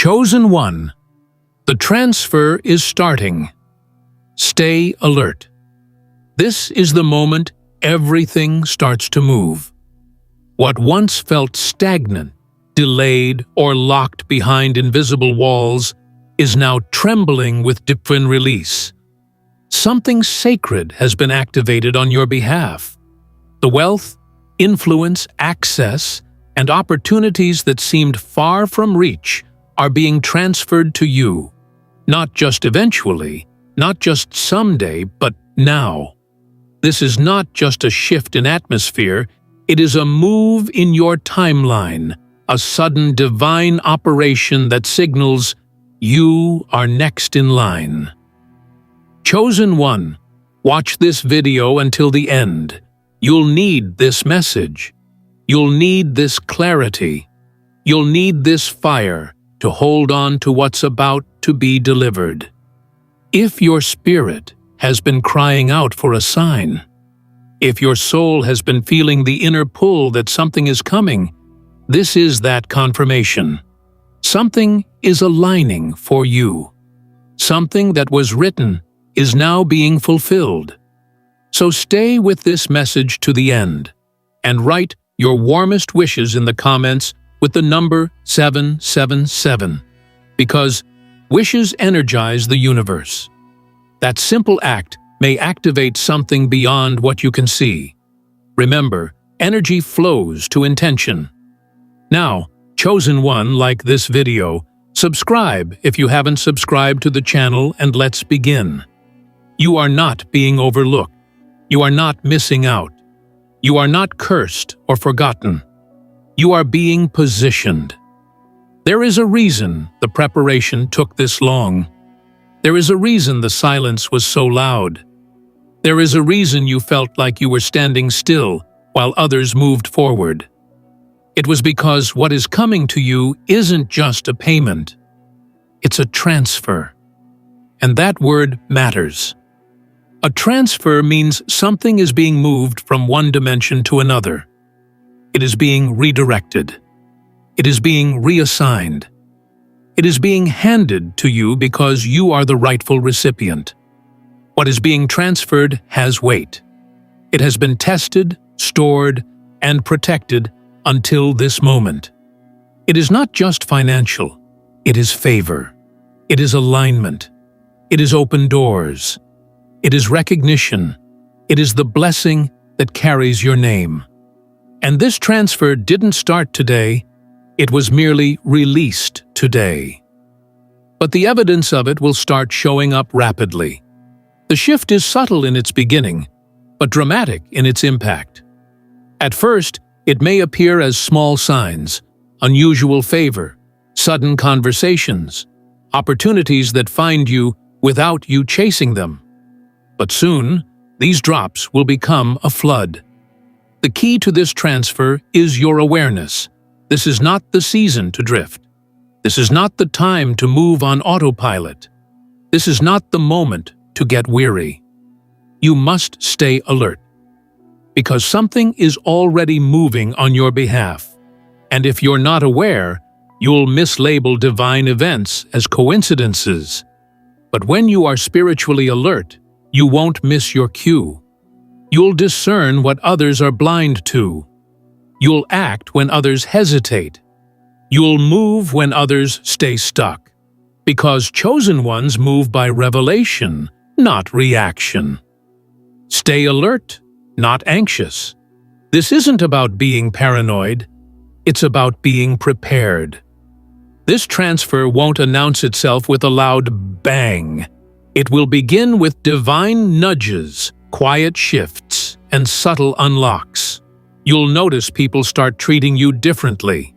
Chosen one. The transfer is starting. Stay alert. This is the moment everything starts to move. What once felt stagnant, delayed, or locked behind invisible walls is now trembling with divine release. Something sacred has been activated on your behalf. The wealth, influence, access, and opportunities that seemed far from reach are being transferred to you. Not just eventually, not just someday, but now. This is not just a shift in atmosphere, it is a move in your timeline, a sudden divine operation that signals you are next in line. Chosen one, watch this video until the end. You'll need this message. You'll need this clarity. You'll need this fire to hold on to what's about to be delivered. If your spirit has been crying out for a sign, if your soul has been feeling the inner pull that something is coming, this is that confirmation. Something is aligning for you. Something that was written is now being fulfilled. So stay with this message to the end and write your warmest wishes in the comments with the number 777, because wishes energize the universe. That simple act may activate something beyond what you can see. Remember, energy flows to intention. Now, chosen one, like this video, subscribe if you haven't subscribed to the channel, and let's begin. You are not being overlooked. You are not missing out. You are not cursed or forgotten. You are being positioned. There is a reason the preparation took this long. There is a reason the silence was so loud. There is a reason you felt like you were standing still while others moved forward. It was because what is coming to you isn't just a payment. It's a transfer. And that word matters. A transfer means something is being moved from one dimension to another. It is being redirected. It is being reassigned. It is being handed to you because you are the rightful recipient. What is being transferred has weight. It has been tested, stored, and protected until this moment. It is not just financial. It is favor. It is alignment. It is open doors. It is recognition. It is the blessing that carries your name. And this transfer didn't start today. It was merely released today. But the evidence of it will start showing up rapidly. The shift is subtle in its beginning, but dramatic in its impact. At first, it may appear as small signs, unusual favor, sudden conversations, opportunities that find you without you chasing them. But soon, these drops will become a flood. The key to this transfer is your awareness. This is not the season to drift. This is not the time to move on autopilot. This is not the moment to get weary. You must stay alert, because something is already moving on your behalf. And if you're not aware, you'll mislabel divine events as coincidences. But when you are spiritually alert, you won't miss your cue. You'll discern what others are blind to. You'll act when others hesitate. You'll move when others stay stuck. Because chosen ones move by revelation, not reaction. Stay alert, not anxious. This isn't about being paranoid. It's about being prepared. This transfer won't announce itself with a loud bang. It will begin with divine nudges, quiet shifts, and subtle unlocks. You'll notice people start treating you differently.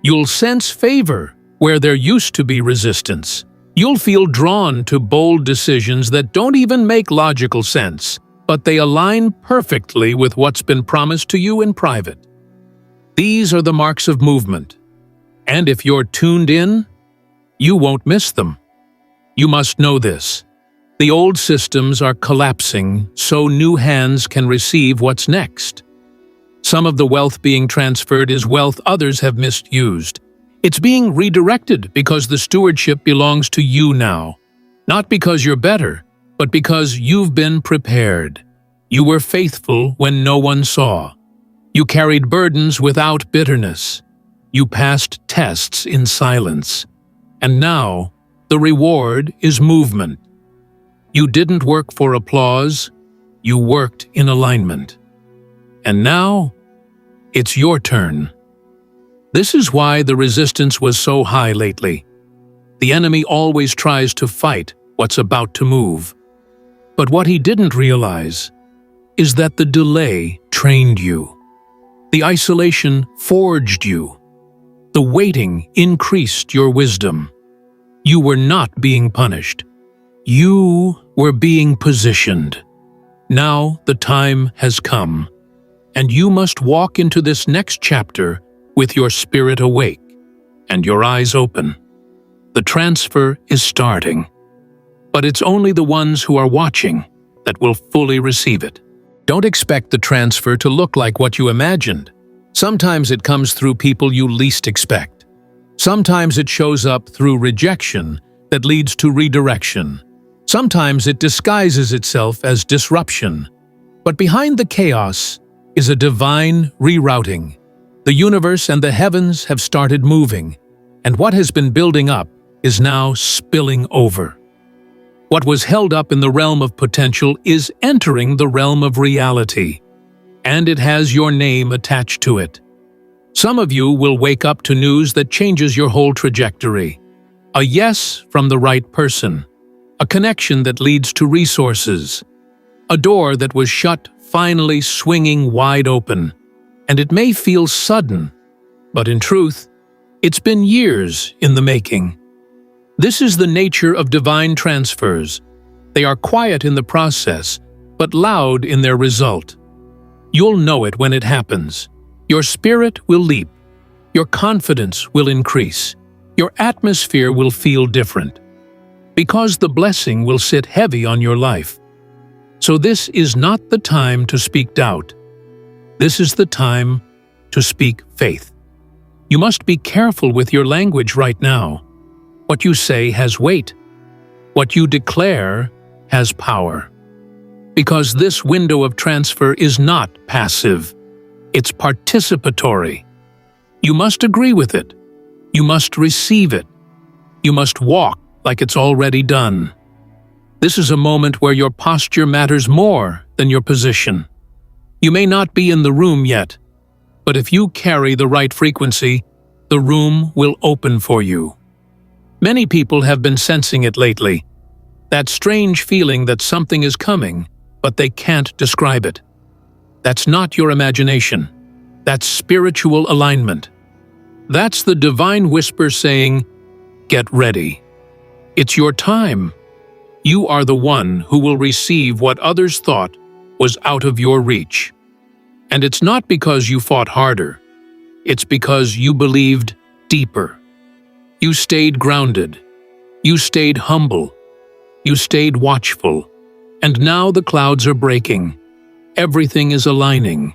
You'll sense favor where there used to be resistance. You'll feel drawn to bold decisions that don't even make logical sense, but they align perfectly with what's been promised to you in private. These are the marks of movement. And if you're tuned in, you won't miss them. You must know this. The old systems are collapsing so new hands can receive what's next. Some of the wealth being transferred is wealth others have misused. It's being redirected because the stewardship belongs to you now. Not because you're better, but because you've been prepared. You were faithful when no one saw. You carried burdens without bitterness. You passed tests in silence. And now, the reward is movement. You didn't work for applause, you worked in alignment. And now, it's your turn. This is why the resistance was so high lately. The enemy always tries to fight what's about to move. But what he didn't realize is that the delay trained you. The isolation forged you. The waiting increased your wisdom. You were not being punished. You were being positioned. Now the time has come, and you must walk into this next chapter with your spirit awake and your eyes open. The transfer is starting, but it's only the ones who are watching that will fully receive it. Don't expect the transfer to look like what you imagined. Sometimes it comes through people you least expect. Sometimes it shows up through rejection that leads to redirection. Sometimes it disguises itself as disruption. But behind the chaos is a divine rerouting. The universe and the heavens have started moving, and what has been building up is now spilling over. What was held up in the realm of potential is entering the realm of reality, and it has your name attached to it. Some of you will wake up to news that changes your whole trajectory. A yes from the right person, a connection that leads to resources, a door that was shut finally swinging wide open. And it may feel sudden, but in truth, it's been years in the making. This is the nature of divine transfers. They are quiet in the process, but loud in their result. You'll know it when it happens. Your spirit will leap. Your confidence will increase. Your atmosphere will feel different. Because the blessing will sit heavy on your life. So this is not the time to speak doubt. This is the time to speak faith. You must be careful with your language right now. What you say has weight. What you declare has power. Because this window of transfer is not passive. It's participatory. You must agree with it. You must receive it. You must walk like it's already done. This is a moment where your posture matters more than your position. You may not be in the room yet, but if you carry the right frequency, the room will open for you. Many people have been sensing it lately, that strange feeling that something is coming, but they can't describe it. That's not your imagination. That's spiritual alignment. That's the divine whisper saying, "Get ready. It's your time. You are the one who will receive what others thought was out of your reach. And it's not because you fought harder. It's because you believed deeper. You stayed grounded. You stayed humble. You stayed watchful. And now the clouds are breaking. Everything is aligning.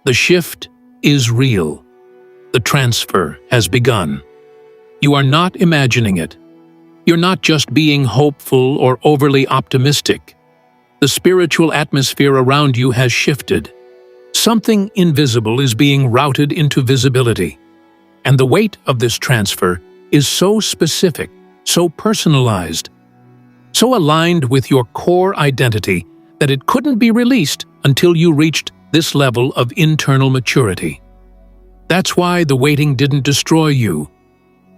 The shift is real. The transfer has begun. You are not imagining it. You're not just being hopeful or overly optimistic. The spiritual atmosphere around you has shifted. Something invisible is being routed into visibility. And the weight of this transfer is so specific, so personalized, so aligned with your core identity that it couldn't be released until you reached this level of internal maturity. That's why the waiting didn't destroy you.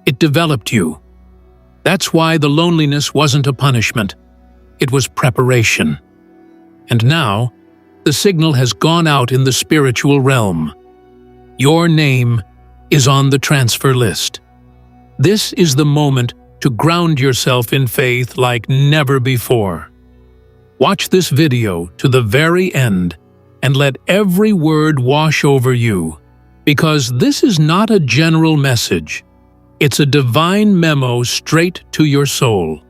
It developed you. That's why the loneliness wasn't a punishment. It was preparation. And now, the signal has gone out in the spiritual realm. Your name is on the transfer list. This is the moment to ground yourself in faith like never before. Watch this video to the very end and let every word wash over you, because this is not a general message. It's a divine memo straight to your soul.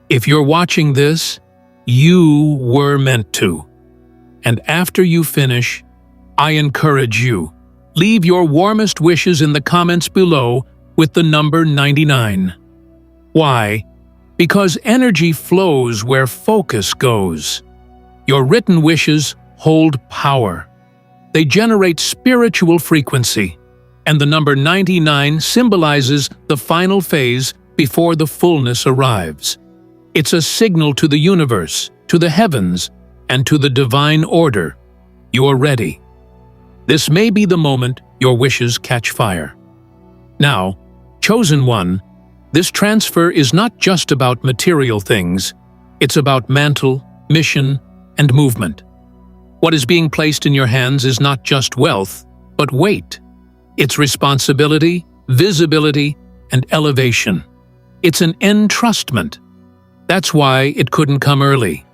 If you're watching this, you were meant to. And after you finish, I encourage you, leave your warmest wishes in the comments below with the number 99. Why? Because energy flows where focus goes. Your written wishes hold power. They generate spiritual frequency, and the number 99 symbolizes the final phase before the fullness arrives. It's a signal to the universe, to the heavens, and to the divine order. You are ready. This may be the moment your wishes catch fire. Now, chosen one, this transfer is not just about material things. It's about mantle, mission, and movement. What is being placed in your hands is not just wealth, but weight. It's responsibility, visibility, and elevation. It's an entrustment. That's why it couldn't come early.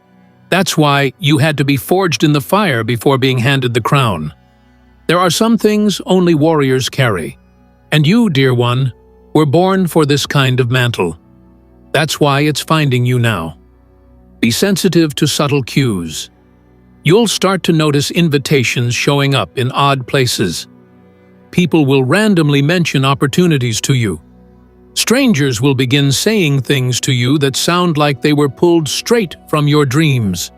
That's why you had to be forged in the fire before being handed the crown. There are some things only warriors carry. And you, dear one, were born for this kind of mantle. That's why it's finding you now. Be sensitive to subtle cues. You'll start to notice invitations showing up in odd places. People will randomly mention opportunities to you. Strangers will begin saying things to you that sound like they were pulled straight from your dreams.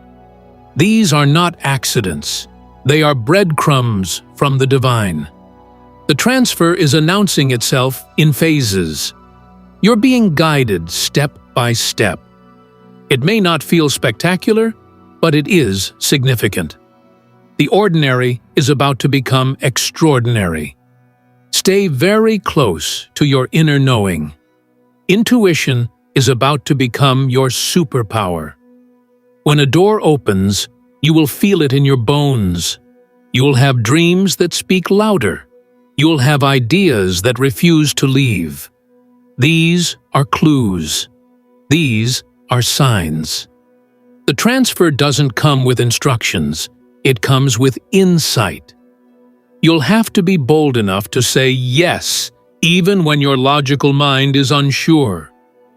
These are not accidents. They are breadcrumbs from the divine. The transfer is announcing itself in phases. You're being guided step by step. It may not feel spectacular, but it is significant. The ordinary is about to become extraordinary. Stay very close to your inner knowing. Intuition is about to become your superpower. When a door opens, you will feel it in your bones. You will have dreams that speak louder. You will have ideas that refuse to leave. These are clues. These are signs. The transfer doesn't come with instructions. It comes with insight. You'll have to be bold enough to say yes, even when your logical mind is unsure.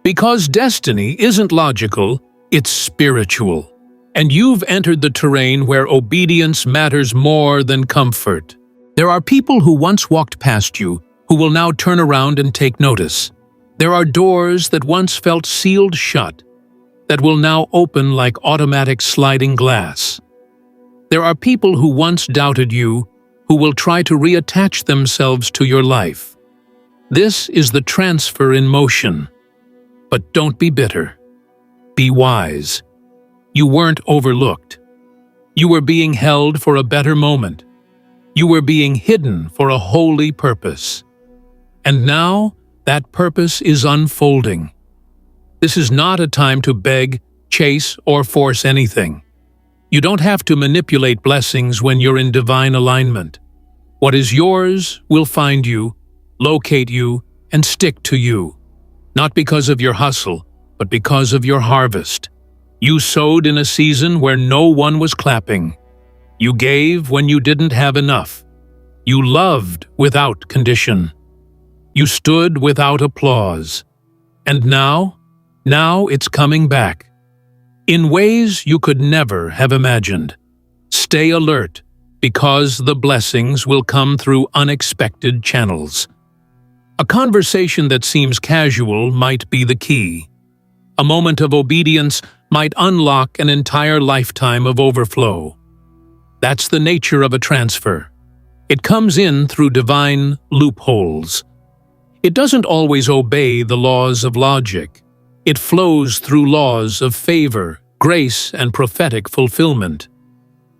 Because destiny isn't logical, it's spiritual. And you've entered the terrain where obedience matters more than comfort. There are people who once walked past you who will now turn around and take notice. There are doors that once felt sealed shut that will now open like automatic sliding glass. There are people who once doubted you who will try to reattach themselves to your life. This is the transfer in motion. But don't be bitter. Be wise. You weren't overlooked. You were being held for a better moment. You were being hidden for a holy purpose. And now, that purpose is unfolding. This is not a time to beg, chase, or force anything. You don't have to manipulate blessings when you're in divine alignment. What is yours will find you, locate you, and stick to you. Not because of your hustle, but because of your harvest. You sowed in a season where no one was clapping. You gave when you didn't have enough. You loved without condition. You stood without applause. And now it's coming back. In ways you could never have imagined. Stay alert, because the blessings will come through unexpected channels. A conversation that seems casual might be the key. A moment of obedience might unlock an entire lifetime of overflow. That's the nature of a transfer. It comes in through divine loopholes. It doesn't always obey the laws of logic. It flows through laws of favor, grace, and prophetic fulfillment.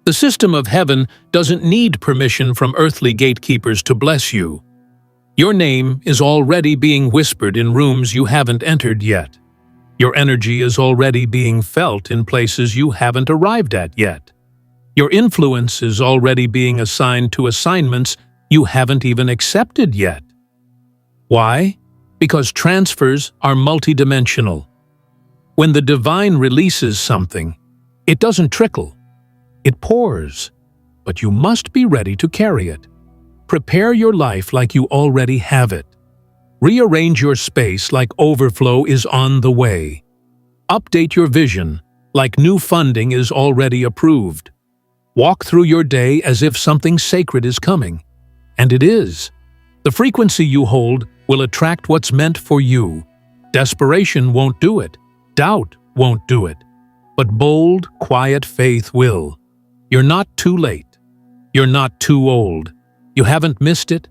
The system of heaven doesn't need permission from earthly gatekeepers to bless you. Your name is already being whispered in rooms you haven't entered yet. Your energy is already being felt in places you haven't arrived at yet. Your influence is already being assigned to assignments you haven't even accepted yet. Why? Because transfers are multidimensional. When the divine releases something, it doesn't trickle. It pours. But you must be ready to carry it. Prepare your life like you already have it. Rearrange your space like overflow is on the way. Update your vision like new funding is already approved. Walk through your day as if something sacred is coming. And it is. The frequency you hold will attract what's meant for you. Desperation won't do it. Doubt won't do it. But bold, quiet faith will. You're not too late. You're not too old. You haven't missed it.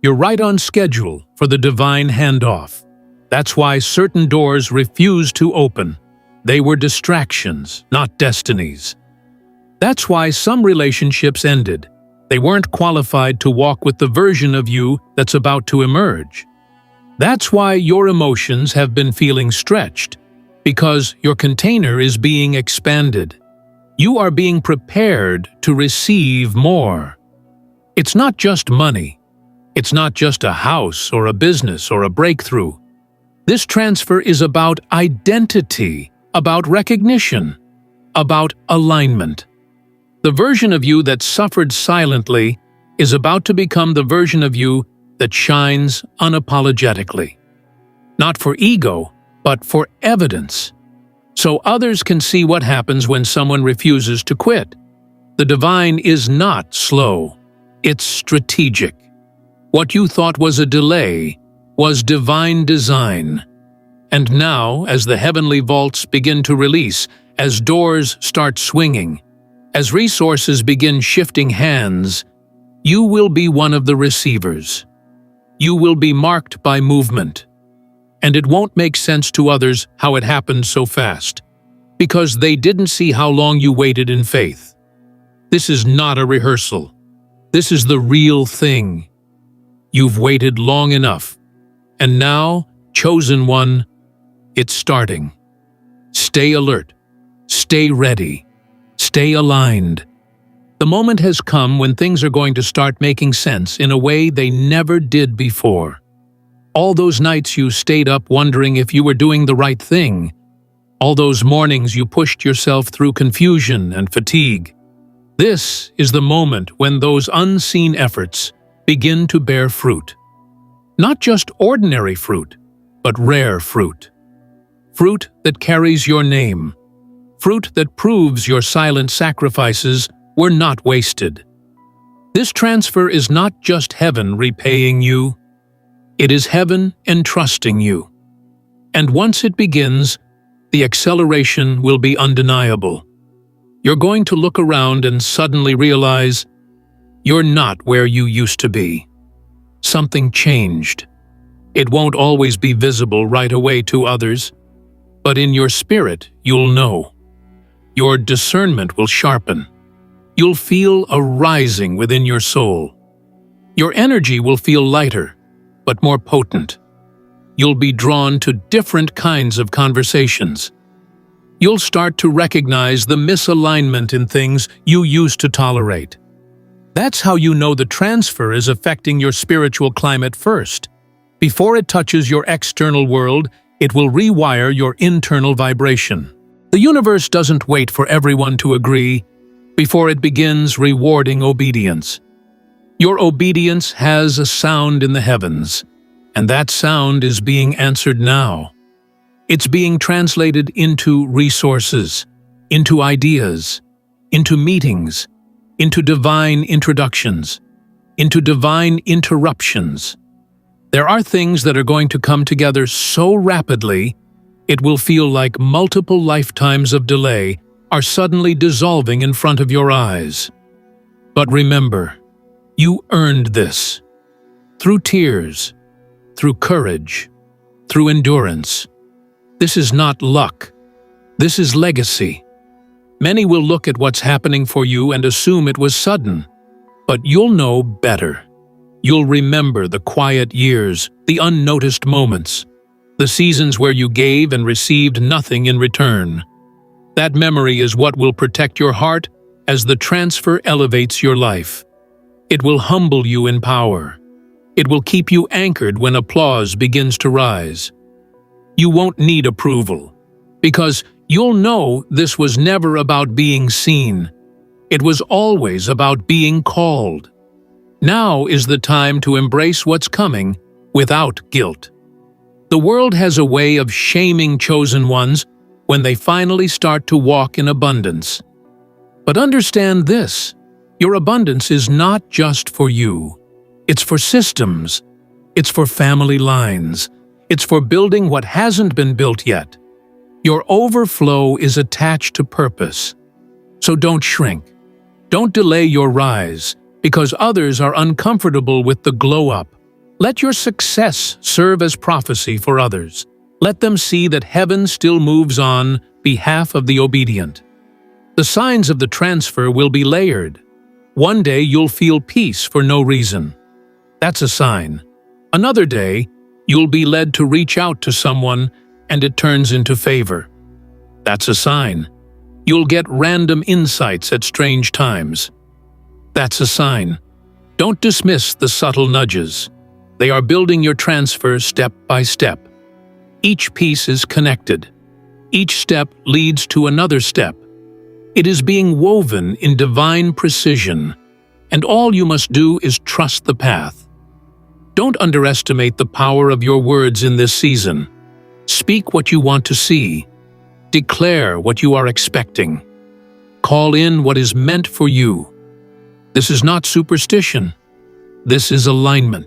You're right on schedule for the divine handoff. That's why certain doors refuse to open. They were distractions, not destinies. That's why some relationships ended. They weren't qualified to walk with the version of you that's about to emerge. That's why your emotions have been feeling stretched, because your container is being expanded. You are being prepared to receive more. It's not just money. It's not just a house or a business or a breakthrough. This transfer is about identity, about recognition, about alignment. The version of you that suffered silently is about to become the version of you that shines unapologetically. Not for ego, but for evidence. So others can see what happens when someone refuses to quit. The divine is not slow. It's strategic. What you thought was a delay was divine design. And now, as the heavenly vaults begin to release, as doors start swinging, as resources begin shifting hands, you will be one of the receivers. You will be marked by movement. And it won't make sense to others how it happened so fast, because they didn't see how long you waited in faith. This is not a rehearsal. This is the real thing. You've waited long enough. And now, chosen one, it's starting. Stay alert. Stay ready. Stay aligned. The moment has come when things are going to start making sense in a way they never did before. All those nights you stayed up wondering if you were doing the right thing. All those mornings you pushed yourself through confusion and fatigue. This is the moment when those unseen efforts begin to bear fruit. Not just ordinary fruit, but rare fruit. Fruit that carries your name. Fruit that proves your silent sacrifices were not wasted. This transfer is not just heaven repaying you. It is heaven entrusting you. And once it begins, the acceleration will be undeniable. You're going to look around and suddenly realize you're not where you used to be. Something changed. It won't always be visible right away to others, but in your spirit you'll know. Your discernment will sharpen. You'll feel a rising within your soul. Your energy will feel lighter, but more potent. You'll be drawn to different kinds of conversations. You'll start to recognize the misalignment in things you used to tolerate. That's how you know the transfer is affecting your spiritual climate first. Before it touches your external world, it will rewire your internal vibration. The universe doesn't wait for everyone to agree before it begins rewarding obedience. Your obedience has a sound in the heavens, and that sound is being answered now. It's being translated into resources, into ideas, into meetings, into divine introductions, into divine interruptions. There are things that are going to come together so rapidly, it will feel like multiple lifetimes of delay are suddenly dissolving in front of your eyes. But remember, you earned this. Through tears, through courage, through endurance. This is not luck. This is legacy. Many will look at what's happening for you and assume it was sudden, but you'll know better. You'll remember the quiet years, the unnoticed moments, the seasons where you gave and received nothing in return. That memory is what will protect your heart as the transfer elevates your life. It will humble you in power. It will keep you anchored when applause begins to rise. You won't need approval, because you'll know this was never about being seen. It was always about being called. Now is the time to embrace what's coming without guilt. The world has a way of shaming chosen ones when they finally start to walk in abundance. But understand this, your abundance is not just for you. It's for systems, It's for family lines. It's for building what hasn't been built yet. Your overflow is attached to purpose. So don't shrink. Don't delay your rise, because others are uncomfortable with the glow-up. Let your success serve as prophecy for others. Let them see that heaven still moves on behalf of the obedient. The signs of the transfer will be layered. One day you'll feel peace for no reason. That's a sign. Another day, you'll be led to reach out to someone and it turns into favor. That's a sign. You'll get random insights at strange times. That's a sign. Don't dismiss the subtle nudges. They are building your transfer step by step. Each piece is connected. Each step leads to another step. It is being woven in divine precision, and all you must do is trust the path. Don't underestimate the power of your words in this season. Speak what you want to see. Declare what you are expecting. Call in what is meant for you. This is not superstition. This is alignment.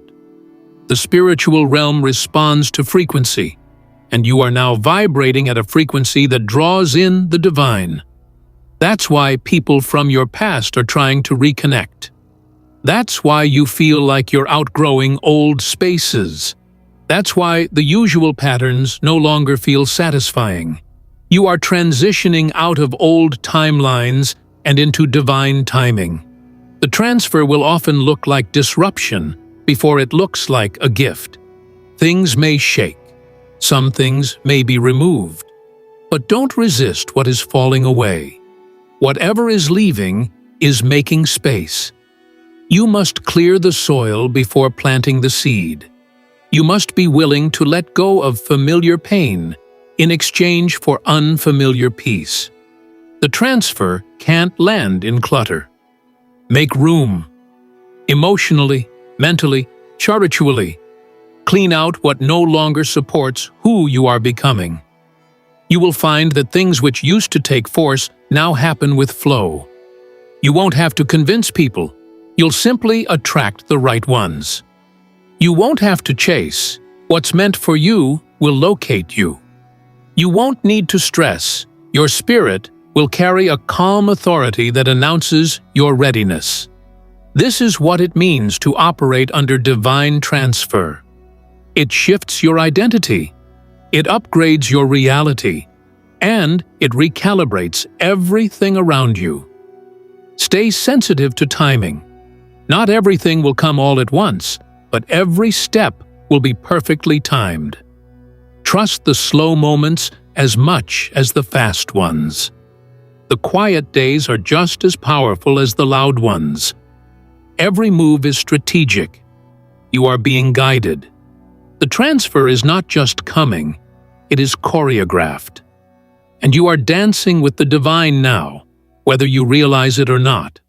The spiritual realm responds to frequency, and you are now vibrating at a frequency that draws in the divine. That's why people from your past are trying to reconnect. That's why you feel like you're outgrowing old spaces. That's why the usual patterns no longer feel satisfying. You are transitioning out of old timelines and into divine timing. The transfer will often look like disruption before it looks like a gift. Things may shake. Some things may be removed. But don't resist what is falling away. Whatever is leaving is making space. You must clear the soil before planting the seed. You must be willing to let go of familiar pain in exchange for unfamiliar peace. The transfer can't land in clutter. Make room. Emotionally, mentally, spiritually. Clean out what no longer supports who you are becoming. You will find that things which used to take force now happen with flow. You won't have to convince people. You'll simply attract the right ones. You won't have to chase. What's meant for you will locate you. You won't need to stress. Your spirit will carry a calm authority that announces your readiness. This is what it means to operate under divine transfer. It shifts your identity. It upgrades your reality. And it recalibrates everything around you. Stay sensitive to timing. Not everything will come all at once, but every step will be perfectly timed. Trust the slow moments as much as the fast ones. The quiet days are just as powerful as the loud ones. Every move is strategic. You are being guided. The transfer is not just coming, it is choreographed. And you are dancing with the divine now, whether you realize it or not.